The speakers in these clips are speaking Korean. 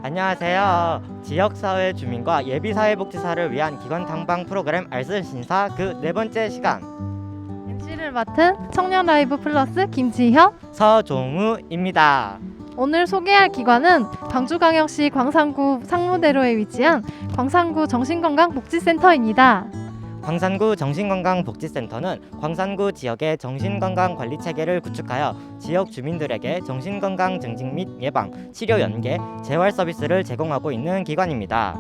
안녕하세요. 지역사회 주민과 예비사회복지사를 위한 기관 탐방 프로그램 알쓸 신사 그 네 번째 시간 MC를 맡은 청년 라이브 플러스 김지현, 서종우입니다. 오늘 소개할 기관은 광주광역시 광산구 상무대로에 위치한 광산구 정신건강복지센터입니다. 광산구 정신건강복지센터는 광산구 지역의 정신건강관리체계를 구축하여 지역 주민들에게 정신건강 증진 및 예방, 치료 연계, 재활 서비스를 제공하고 있는 기관입니다.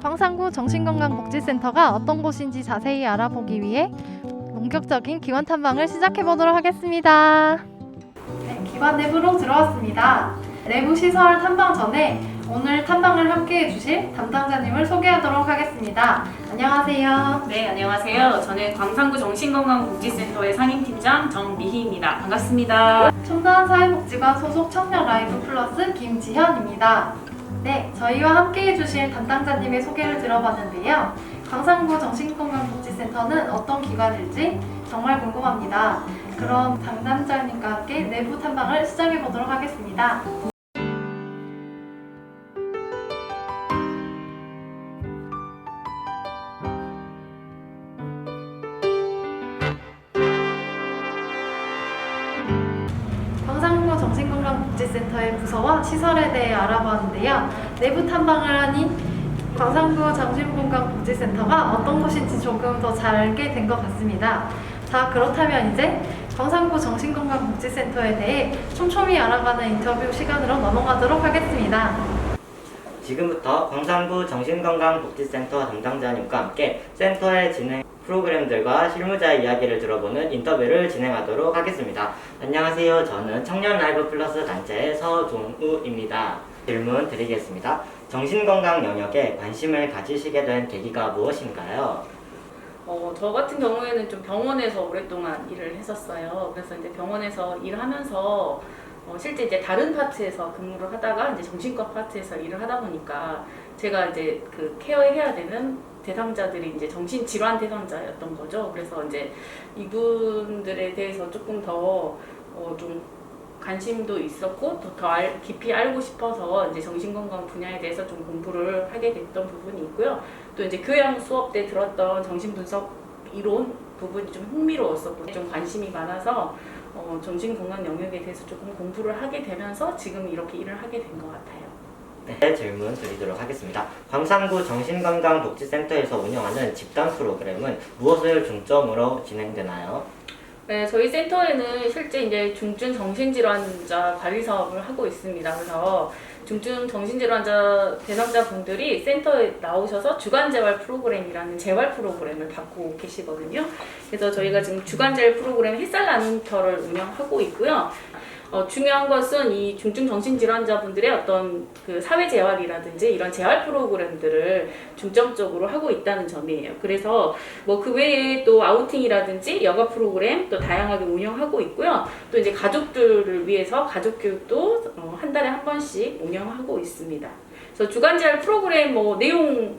광산구 정신건강복지센터가 어떤 곳인지 자세히 알아보기 위해 본격적인 기관 탐방을 시작해 보도록 하겠습니다. 네, 기관 내부로 들어왔습니다. 내부 시설 탐방 전에 오늘 탐방을 함께 해주실 담당자님을 소개하도록 하겠습니다. 안녕하세요. 네, 안녕하세요. 저는 광산구 정신건강복지센터의 상임팀장 정미희입니다. 반갑습니다. 첨단 사회복지관 소속 청년 라이브 플러스 김지현입니다. 네, 저희와 함께 해주실 담당자님의 소개를 들어봤는데요. 광산구 정신건강복지센터는 어떤 기관일지 정말 궁금합니다. 그럼 담당자님과 함께 내부 탐방을 시작해 보도록 하겠습니다. 광산구 정신건강복지센터의 부서와 시설에 대해 알아봤는데요. 내부 탐방을 하니 광산구 정신건강복지센터가 어떤 곳인지 조금 더 잘 알게 된 것 같습니다. 자, 그렇다면 이제 광산구 정신건강복지센터에 대해 촘촘히 알아가는 인터뷰 시간으로 넘어가도록 하겠습니다. 지금부터 광산구 정신건강복지센터 담당자님과 함께 센터의 진행 프로그램들과 실무자의 이야기를 들어보는 인터뷰를 진행하도록 하겠습니다. 안녕하세요. 저는 청년 라이브 플러스 단체의 서종우입니다. 질문 드리겠습니다. 정신건강 영역에 관심을 가지시게 된 계기가 무엇인가요? 저 같은 경우에는 좀 병원에서 오랫동안 일을 했었어요. 그래서 이제 병원에서 일하면서 실제 이제 다른 파트에서 근무를 하다가 이제 정신과 파트에서 일을 하다 보니까 제가 이제 그 케어해야 되는 대상자들이 이제 정신질환 대상자였던 거죠. 그래서 이제 이분들에 대해서 조금 더 좀 관심도 있었고 더 깊이 알고 싶어서 이제 정신건강 분야에 대해서 좀 공부를 하게 됐던 부분이 있고요. 또 이제 교양 수업 때 들었던 정신분석 이론 부분이 좀 흥미로웠었고 좀 관심이 많아서 정신건강 영역에 대해서 조금 공부를 하게 되면서 지금 이렇게 일을 하게 된 것 같아요. 네, 질문 드리도록 하겠습니다. 광산구 정신건강복지센터에서 운영하는 집단 프로그램은 무엇을 중점으로 진행되나요? 네, 저희 센터에는 실제 이제 중증 정신질환자 관리 사업을 하고 있습니다. 그래서 중증 정신질환자 대상자분들이 센터에 나오셔서 주간재활 프로그램이라는 재활 프로그램을 받고 계시거든요. 그래서 저희가 지금 주간재활 프로그램 햇살 나눔터를 운영하고 있고요. 중요한 것은 이 중증 정신질환자분들의 어떤 그 사회재활이라든지 이런 재활 프로그램들을 중점적으로 하고 있다는 점이에요. 그래서 뭐 그 외에 또 아우팅이라든지 여가 프로그램 또 다양하게 운영하고 있고요. 또 이제 가족들을 위해서 가족교육도 한 달에 한 번씩 운영하고 있습니다. 그래서 주간재활 프로그램 뭐 내용은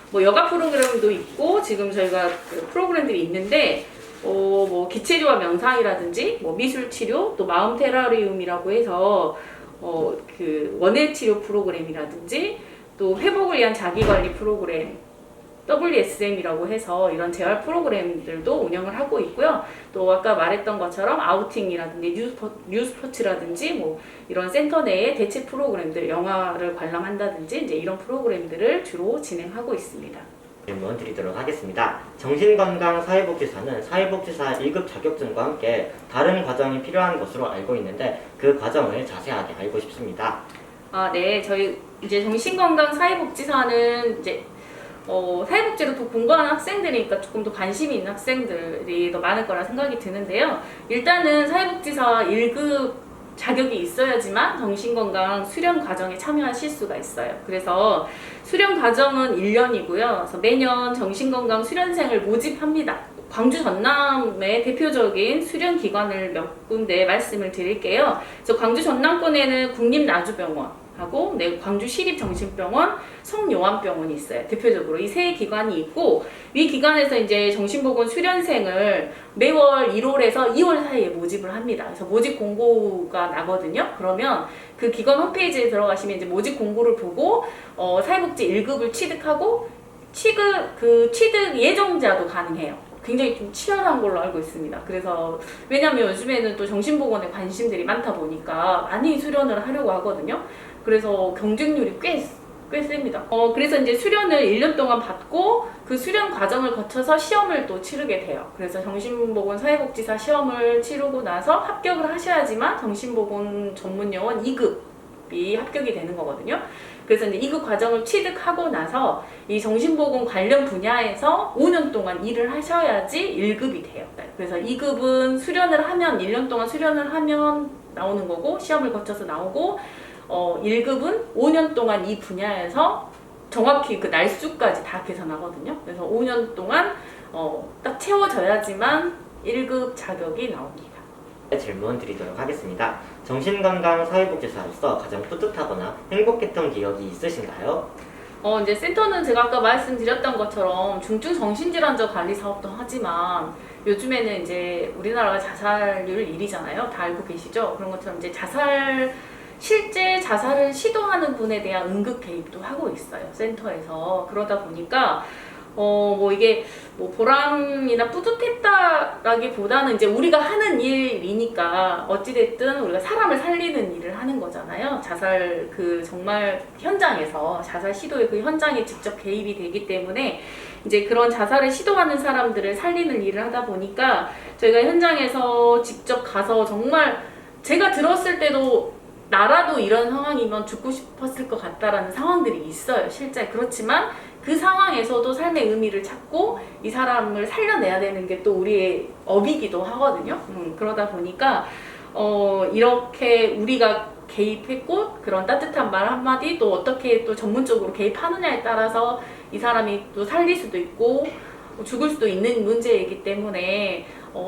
뭐 여가 프로그램도 있고 지금 저희가 그 프로그램들이 있는데 뭐 기체조화 명상이라든지 뭐 미술 치료 또 마음 테라리움이라고 해서 그 원해 치료 프로그램이라든지 또 회복을 위한 자기 관리 프로그램 WSM이라고 해서 이런 재활 프로그램들도 운영을 하고 있고요. 또 아까 말했던 것처럼 아우팅이라든지 뉴스포츠라든지 뭐 이런 센터 내에 대체 프로그램들 영화를 관람한다든지 이제 이런 프로그램들을 주로 진행하고 있습니다. 질문 드리도록 하겠습니다. 정신건강 사회복지사는 사회복지사 1급 자격증과 함께 다른 과정이 필요한 것으로 알고 있는데 그 과정을 자세하게 알고 싶습니다. 네, 저희 이제 정신건강 사회복지사는 이제 사회복지로 더 공부하는 학생들이니까 조금 더 관심이 있는 학생들이 더 많을 거라 생각이 드는데요. 일단은 사회복지사 1급 자격이 있어야지만 정신건강 수련 과정에 참여하실 수가 있어요. 그래서 수련 과정은 1년이고요. 그래서 매년 정신건강 수련생을 모집합니다. 광주 전남의 대표적인 수련 기관을 몇 군데 말씀을 드릴게요. 그래서 광주 전남권에는 국립나주병원, 하고 광주 시립정신병원, 성요한병원이 있어요. 대표적으로 이 세 기관이 있고, 이 기관에서 이제 정신보건 수련생을 매월 1월에서 2월 사이에 모집을 합니다. 그래서 모집 공고가 나거든요. 그러면 그 기관 홈페이지에 들어가시면 이제 모집 공고를 보고 사회복지 1급을 취득하고 취득 예정자도 가능해요. 굉장히 좀 치열한 걸로 알고 있습니다. 그래서 왜냐면 요즘에는 또 정신보건에 관심들이 많다 보니까 많이 수련을 하려고 하거든요. 그래서 경쟁률이 꽤 셉니다. 그래서 이제 수련을 1년 동안 받고 그 수련 과정을 거쳐서 시험을 또 치르게 돼요. 그래서 정신보건 사회복지사 시험을 치르고 나서 합격을 하셔야지만 정신보건 전문요원 2급이 합격이 되는 거거든요. 그래서 이제 2급 과정을 취득하고 나서 이 정신보건 관련 분야에서 5년 동안 일을 하셔야지 1급이 돼요. 그래서 2급은 수련을 하면 1년 동안 수련을 하면 나오는 거고, 시험을 거쳐서 나오고, 1급은 5년 동안 이 분야에서 정확히 그 날수까지 다 계산하거든요. 그래서 5년 동안 딱 채워져야지만 1급 자격이 나옵니다. 질문 드리도록 하겠습니다. 정신건강 사회복지사로서 가장 뿌듯하거나 행복했던 기억이 있으신가요? 이제 센터는 제가 아까 말씀드렸던 것처럼 중증 정신질환자 관리 사업도 하지만, 요즘에는 이제 우리나라가 자살률 1위잖아요. 다 알고 계시죠? 그런 것처럼 이제 실제 자살을 시도하는 분에 대한 응급 개입도 하고 있어요. 센터에서. 그러다 보니까 이게 보람이나 뿌듯했다라기보다는 이제 우리가 하는 일이니까 어찌됐든 우리가 사람을 살리는 일을 하는 거잖아요. 자살 정말 현장에서 자살 시도의 그 현장에 직접 개입이 되기 때문에 이제 그런 자살을 시도하는 사람들을 살리는 일을 하다 보니까 저희가 현장에서 직접 가서 정말 제가 들었을 때도 나라도 이런 상황이면 죽고 싶었을 것 같다라는 상황들이 있어요. 실제 그렇지만 그 상황에서도 삶의 의미를 찾고 이 사람을 살려내야 되는 게 또 우리의 업이기도 하거든요. 그러다 보니까 이렇게 우리가 개입했고 그런 따뜻한 말 한마디 또 어떻게 또 전문적으로 개입하느냐에 따라서 이 사람이 또 살릴 수도 있고 죽을 수도 있는 문제이기 때문에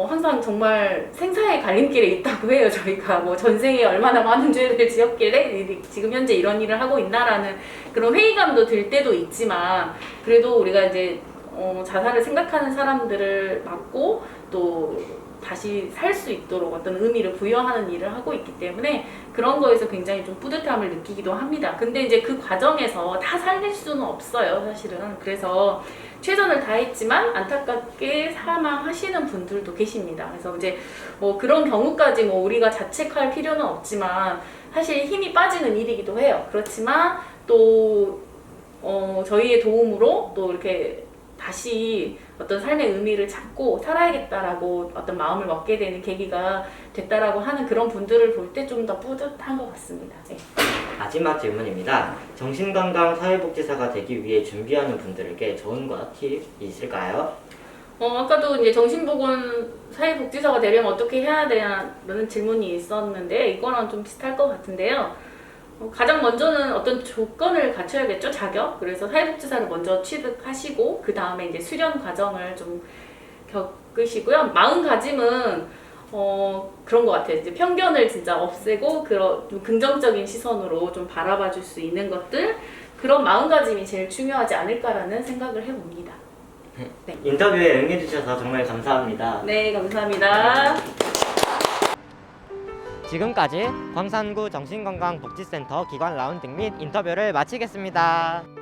항상 정말 생사의 갈림길에 있다고 해요. 저희가 전생에 얼마나 많은 죄를 지었길래 지금 현재 이런 일을 하고 있나라는 그런 회의감도 들 때도 있지만, 그래도 우리가 이제 자살을 생각하는 사람들을 막고 또 다시 살 수 있도록 어떤 의미를 부여하는 일을 하고 있기 때문에 그런 거에서 굉장히 좀 뿌듯함을 느끼기도 합니다. 근데 이제 그 과정에서 다 살릴 수는 없어요, 사실은. 그래서 최선을 다했지만 안타깝게 사망하시는 분들도 계십니다. 그래서 이제 그런 경우까지 우리가 자책할 필요는 없지만 사실 힘이 빠지는 일이기도 해요. 그렇지만 또 저희의 도움으로 또 이렇게 다시 어떤 삶의 의미를 찾고 살아야겠다라고 어떤 마음을 먹게 되는 계기가 됐다라고 하는 그런 분들을 볼 때 좀 더 뿌듯한 것 같습니다. 네. 마지막 질문입니다. 정신건강 사회복지사가 되기 위해 준비하는 분들에게 조언과 팁이 있을까요? 아까도 이제 정신보건 사회복지사가 되려면 어떻게 해야 되냐는 질문이 있었는데 이거랑 좀 비슷할 것 같은데요. 가장 먼저는 어떤 조건을 갖춰야겠죠, 자격. 그래서 사회복지사를 먼저 취득하시고 그 다음에 이제 수련 과정을 좀 겪으시고요. 마음가짐은 그런 것 같아요. 이제 편견을 진짜 없애고 그런 좀 긍정적인 시선으로 좀 바라봐 줄 수 있는 것들, 그런 마음가짐이 제일 중요하지 않을까라는 생각을 해봅니다. 네. 인터뷰에 응해주셔서 정말 감사합니다. 네, 감사합니다. 지금까지 광산구 정신건강복지센터 기관 라운딩 및 인터뷰를 마치겠습니다.